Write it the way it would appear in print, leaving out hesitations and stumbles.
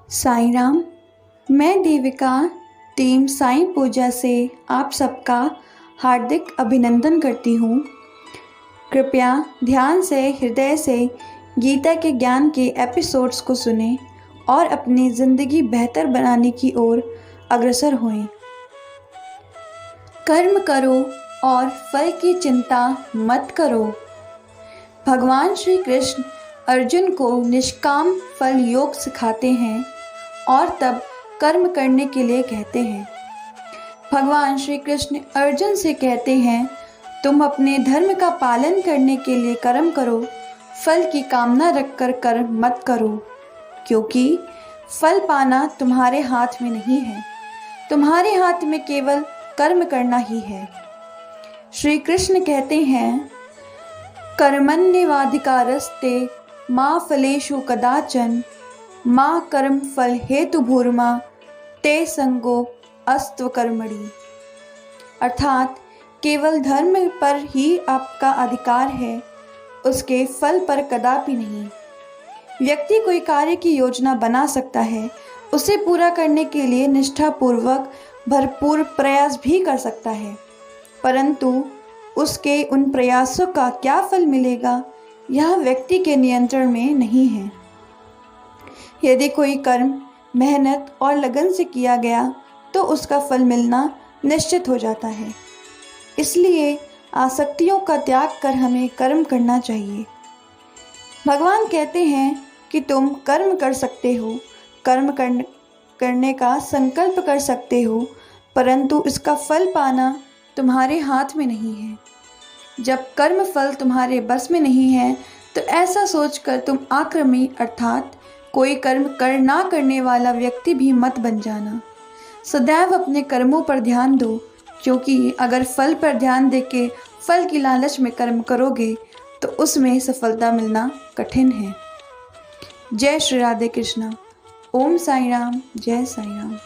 साईं राम। मैं देविका टीम साईं पूजा से आप सबका हार्दिक अभिनंदन करती हूँ। कृपया ध्यान से हृदय से गीता के ज्ञान के एपिसोड्स को सुनें और अपनी ज़िंदगी बेहतर बनाने की ओर अग्रसर होएं। कर्म करो और फल की चिंता मत करो। भगवान श्री कृष्ण अर्जुन को निष्काम फल योग सिखाते हैं और तब कर्म करने के लिए कहते हैं। भगवान श्री कृष्ण अर्जुन से कहते हैं, तुम अपने धर्म का पालन करने के लिए कर्म करो, फल की कामना रखकर कर्म मत करो, क्योंकि फल पाना तुम्हारे हाथ में नहीं है। तुम्हारे हाथ में केवल कर्म करना ही है। श्री कृष्ण कहते हैं, कर्मण्येवाधिकारस्ते मा फलेषु कदाचन माँ कर्म फल हेतु भूर्मा ते संगो अस्त्व कर्मणि। अर्थात केवल धर्म पर ही आपका अधिकार है, उसके फल पर कदापि नहीं। व्यक्ति कोई कार्य की योजना बना सकता है, उसे पूरा करने के लिए निष्ठापूर्वक भरपूर प्रयास भी कर सकता है, परंतु उसके उन प्रयासों का क्या फल मिलेगा, यह व्यक्ति के नियंत्रण में नहीं है। यदि कोई कर्म मेहनत और लगन से किया गया तो उसका फल मिलना निश्चित हो जाता है। इसलिए आसक्तियों का त्याग कर हमें कर्म करना चाहिए। भगवान कहते हैं कि तुम कर्म कर सकते हो, कर्म करने का संकल्प कर सकते हो, परंतु इसका फल पाना तुम्हारे हाथ में नहीं है। जब कर्म फल तुम्हारे बस में नहीं है तो ऐसा सोचकर तुम आक्रमी अर्थात कोई कर्म ना करने वाला व्यक्ति भी मत बन जाना। सदैव अपने कर्मों पर ध्यान दो, क्योंकि अगर फल पर ध्यान देके फल की लालच में कर्म करोगे तो उसमें सफलता मिलना कठिन है। जय श्री राधे कृष्णा। ओम साईं राम। जय साईं राम।